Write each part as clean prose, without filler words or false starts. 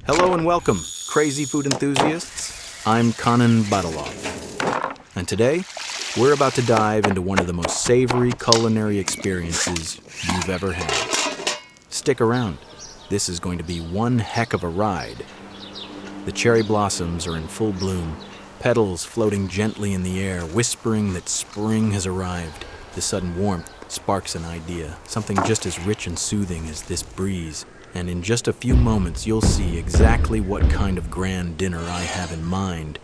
Hello and welcome, crazy food enthusiasts. I'm Kanan Badalov. And today, we're about to dive into one of the most savory culinary experiences you've ever had. Stick around. This is going to be one heck of a ride. The cherry blossoms are in full bloom, petals floating gently in the air, whispering that spring has arrived. The sudden warmth sparks an idea, something just as rich and soothing as this breeze. And in just a few moments, you'll see exactly what kind of grand dinner I have in mind.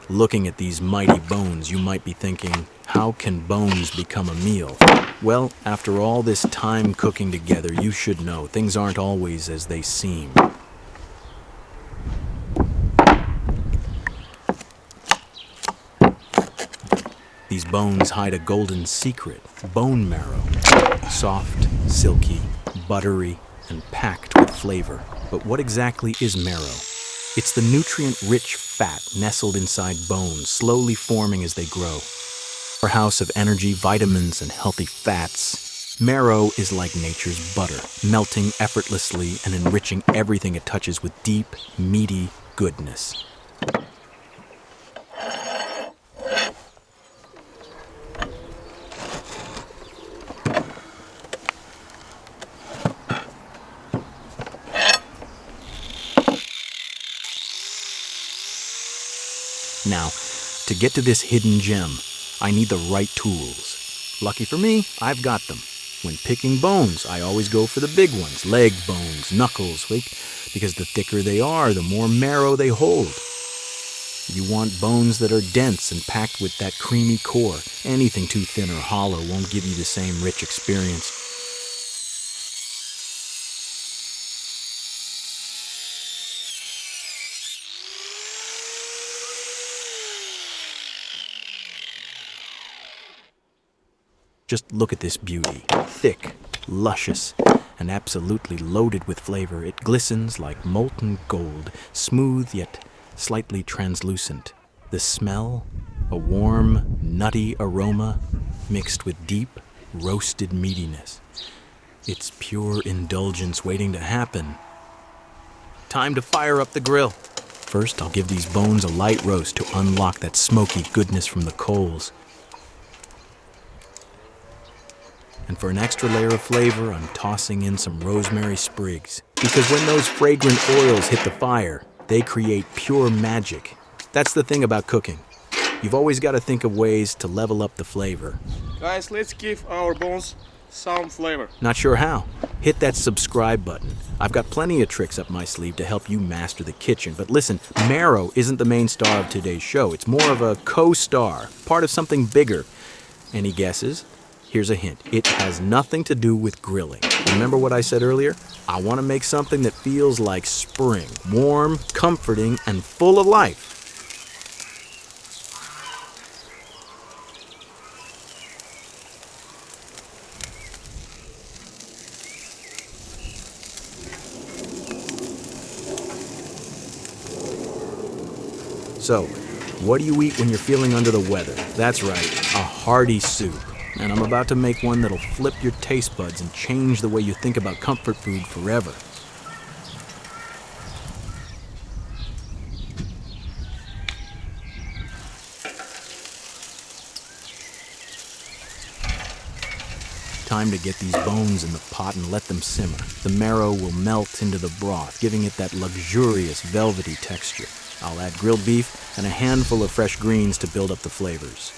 Looking at these mighty bones, you might be thinking, how can bones become a meal? Well, after all this time cooking together, you should know things aren't always as they seem. These bones hide a golden secret, bone marrow. Soft, silky, buttery, and packed with flavor. But what exactly is marrow? It's the nutrient-rich fat nestled inside bones, slowly forming as they grow. Our house of energy, vitamins, and healthy fats. Marrow is like nature's butter, melting effortlessly and enriching everything it touches with deep, meaty goodness. Now, to get to this hidden gem, I need the right tools. Lucky for me, I've got them. When picking bones, I always go for the big ones, leg bones, knuckles, because the thicker they are, the more marrow they hold. You want bones that are dense and packed with that creamy core. Anything too thin or hollow won't give you the same rich experience. Just look at this beauty. Thick, luscious, and absolutely loaded with flavor. It glistens like molten gold, smooth yet slightly translucent. The smell, a warm, nutty aroma mixed with deep, roasted meatiness. It's pure indulgence waiting to happen. Time to fire up the grill. First, I'll give these bones a light roast to unlock that smoky goodness from the coals. And for an extra layer of flavor, I'm tossing in some rosemary sprigs. Because when those fragrant oils hit the fire, they create pure magic. That's the thing about cooking. You've always got to think of ways to level up the flavor. Guys, let's give our bones some flavor. Not sure how? Hit that subscribe button. I've got plenty of tricks up my sleeve to help you master the kitchen. But listen, marrow isn't the main star of today's show. It's more of a co-star, part of something bigger. Any guesses? Here's a hint. It has nothing to do with grilling. Remember what I said earlier? I want to make something that feels like spring. Warm, comforting, and full of life. So, what do you eat when you're feeling under the weather? That's right, a hearty soup. And I'm about to make one that'll flip your taste buds and change the way you think about comfort food forever. Time to get these bones in the pot and let them simmer. The marrow will melt into the broth, giving it that luxurious, velvety texture. I'll add grilled beef and a handful of fresh greens to build up the flavors.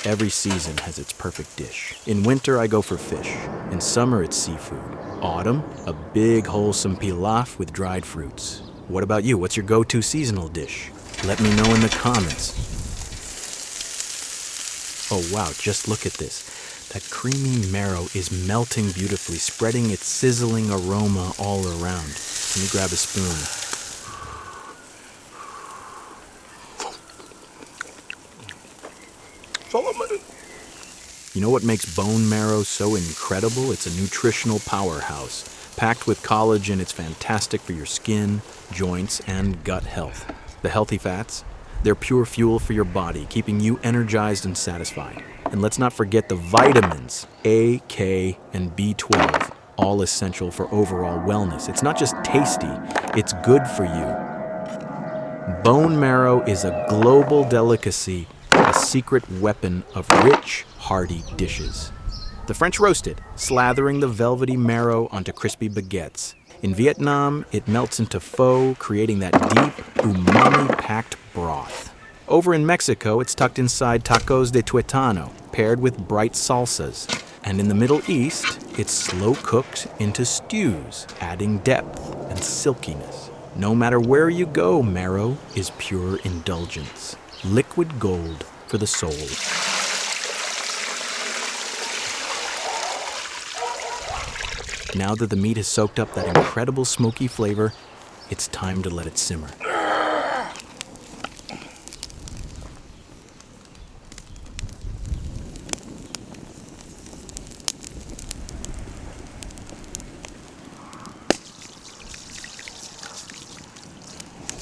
Every season has its perfect dish. In winter, I go for fish. In summer, it's seafood. Autumn, a big, wholesome pilaf with dried fruits. What about you? What's your go-to seasonal dish? Let me know in the comments. Oh wow, just look at this. That creamy marrow is melting beautifully, spreading its sizzling aroma all around. Let me grab a spoon. You know what makes bone marrow so incredible? It's a nutritional powerhouse. Packed with collagen, it's fantastic for your skin, joints, and gut health. The healthy fats? They're pure fuel for your body, keeping you energized and satisfied. And let's not forget the vitamins, A, K, and B12, all essential for overall wellness. It's not just tasty, it's good for you. Bone marrow is a global delicacy, a secret weapon of rich, hearty dishes. The French roast it, slathering the velvety marrow onto crispy baguettes. In Vietnam, it melts into pho, creating that deep, umami-packed broth. Over in Mexico, it's tucked inside tacos de tuétano, paired with bright salsas. And in the Middle East, it's slow-cooked into stews, adding depth and silkiness. No matter where you go, marrow is pure indulgence. Liquid gold for the soul. Now that the meat has soaked up that incredible smoky flavor, it's time to let it simmer.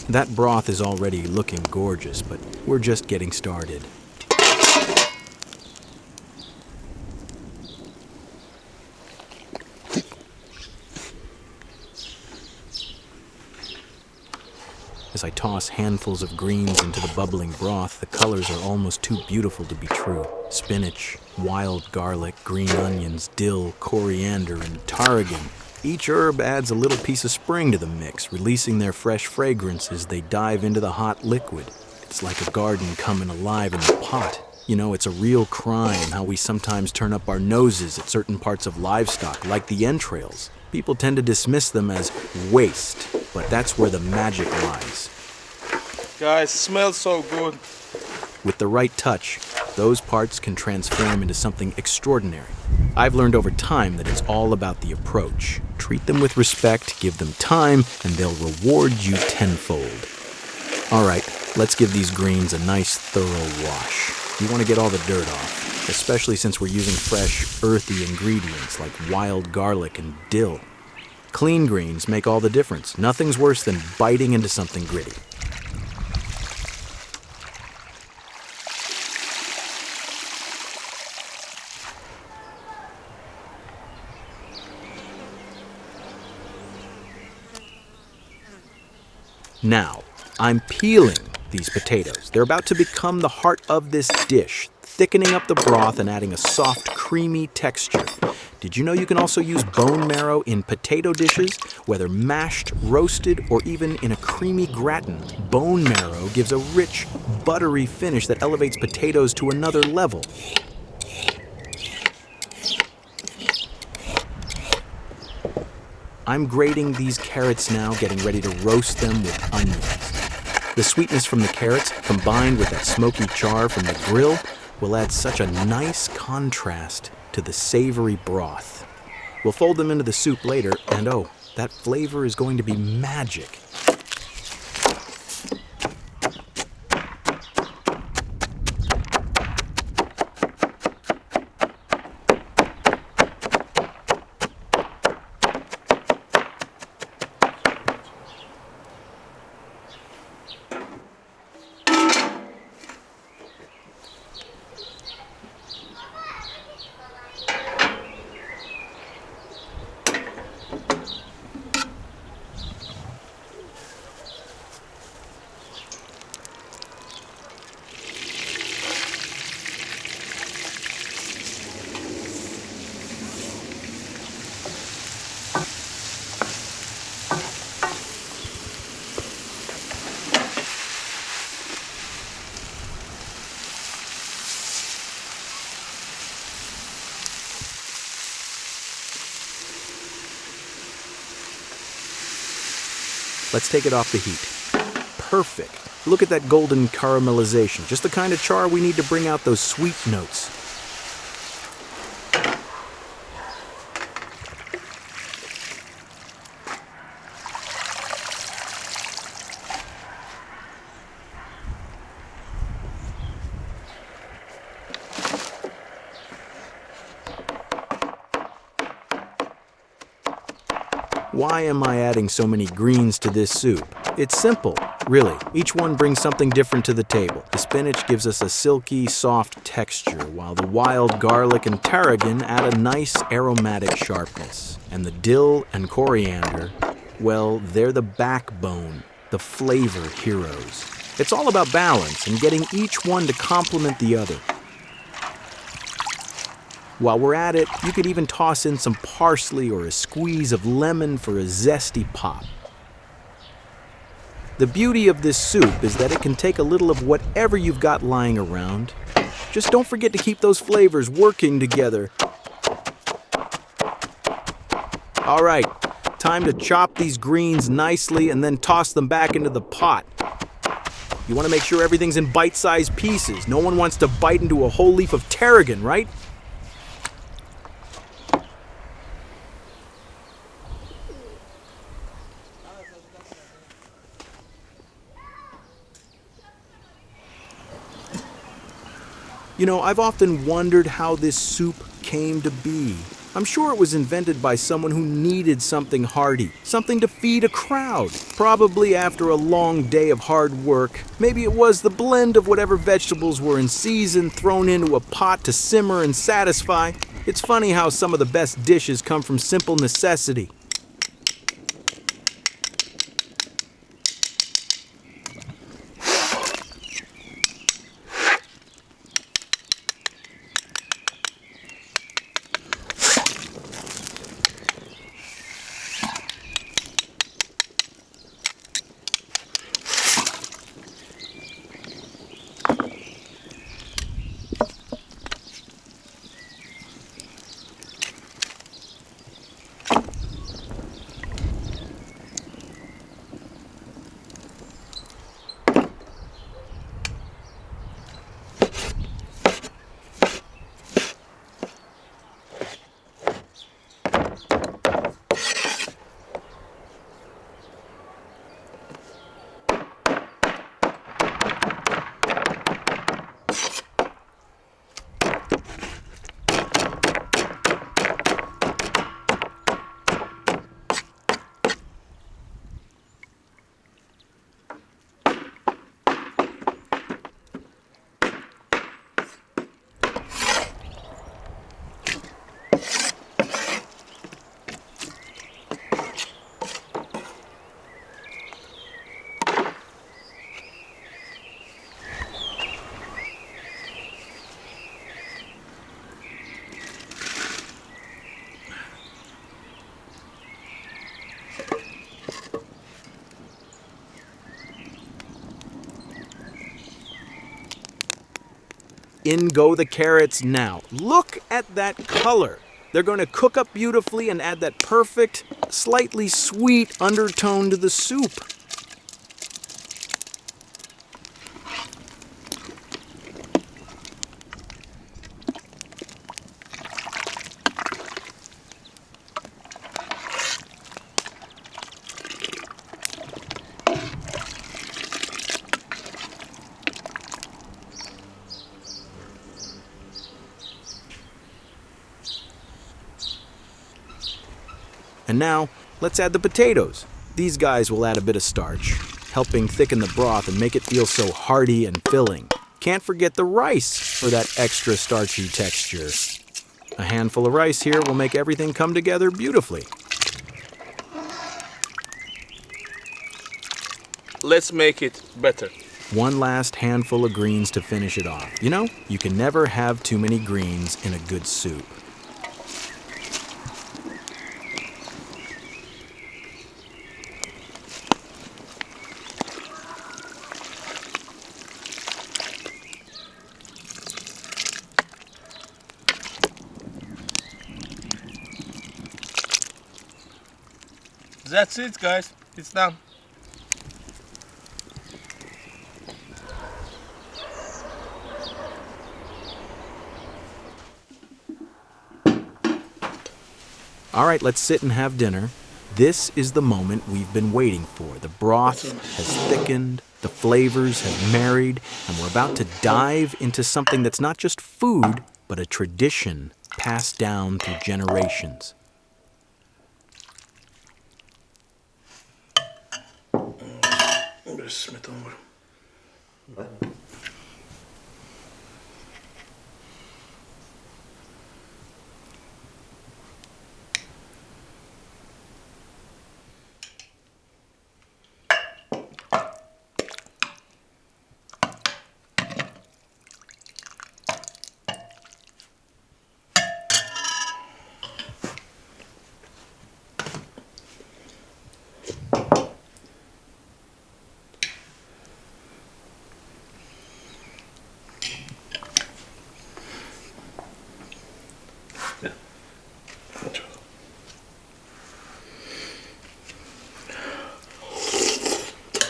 That broth is already looking gorgeous, but we're just getting started. As I toss handfuls of greens into the bubbling broth, the colors are almost too beautiful to be true. Spinach, wild garlic, green onions, dill, coriander, and tarragon. Each herb adds a little piece of spring to the mix, releasing their fresh fragrance as they dive into the hot liquid. It's like a garden coming alive in the pot. You know, it's a real crime how we sometimes turn up our noses at certain parts of livestock, like the entrails. People tend to dismiss them as waste, but that's where the magic lies. Guys, smells so good. With the right touch, those parts can transform into something extraordinary. I've learned over time that it's all about the approach. Treat them with respect, give them time, and they'll reward you tenfold. All right, let's give these greens a nice thorough wash. You want to get all the dirt off, especially since we're using fresh, earthy ingredients like wild garlic and dill. Clean greens make all the difference. Nothing's worse than biting into something gritty. Now, I'm peeling these potatoes. They're about to become the heart of this dish, thickening up the broth and adding a soft, creamy texture. Did you know you can also use bone marrow in potato dishes, whether mashed, roasted, or even in a creamy gratin? Bone marrow gives a rich, buttery finish that elevates potatoes to another level. I'm grating these carrots now, getting ready to roast them with onions. The sweetness from the carrots, combined with that smoky char from the grill, will add such a nice contrast to the savory broth. We'll fold them into the soup later, and oh, that flavor is going to be magic. Let's take it off the heat. Perfect. Look at that golden caramelization. Just the kind of char we need to bring out those sweet notes. Why am I adding so many greens to this soup? It's simple, really. Each one brings something different to the table. The spinach gives us a silky, soft texture, while the wild garlic and tarragon add a nice aromatic sharpness. And the dill and coriander, well, they're the backbone, the flavor heroes. It's all about balance and getting each one to complement the other. While we're at it, you could even toss in some parsley or a squeeze of lemon for a zesty pop. The beauty of this soup is that it can take a little of whatever you've got lying around. Just don't forget to keep those flavors working together. All right, time to chop these greens nicely and then toss them back into the pot. You want to make sure everything's in bite-sized pieces. No one wants to bite into a whole leaf of tarragon, right? You know, I've often wondered how this soup came to be. I'm sure it was invented by someone who needed something hearty, something to feed a crowd. Probably after a long day of hard work. Maybe it was the blend of whatever vegetables were in season thrown into a pot to simmer and satisfy. It's funny how some of the best dishes come from simple necessity. In go the carrots now. Look at that color. They're going to cook up beautifully and add that perfect, slightly sweet undertone to the soup. And now, let's add the potatoes. These guys will add a bit of starch, helping thicken the broth and make it feel so hearty and filling. Can't forget the rice for that extra starchy texture. A handful of rice here will make everything come together beautifully. Let's make it better. One last handful of greens to finish it off. You know, you can never have too many greens in a good soup. That's it, guys. It's done. All right, let's sit and have dinner. This is the moment we've been waiting for. The broth has thickened, the flavors have married, and we're about to dive into something that's not just food, but a tradition passed down through generations. Bez smetanu.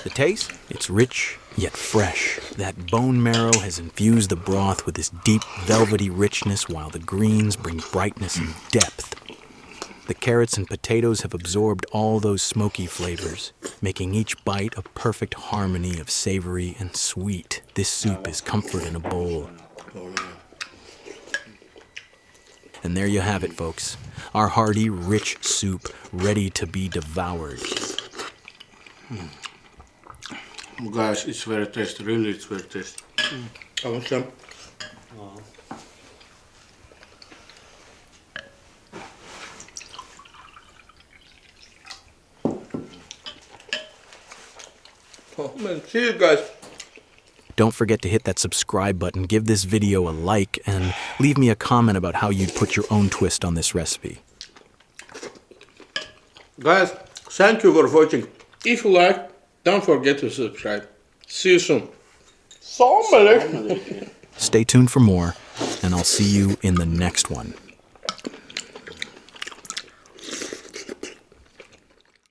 The taste? It's rich, yet fresh. That bone marrow has infused the broth with this deep, velvety richness, while the greens bring brightness and depth. The carrots and potatoes have absorbed all those smoky flavors, making each bite a perfect harmony of savory and sweet. This soup is comfort in a bowl. And there you have it, folks. Our hearty, rich soup, ready to be devoured. Guys, it's very tasty, really it's very tasty. I want some. Oh man, cheers guys. Don't forget to hit that subscribe button, give this video a like, and leave me a comment about how you'd put your own twist on this recipe. Guys, thank you for watching. If you like, don't forget to subscribe. See you soon. Stay tuned for more, and I'll see you in the next one.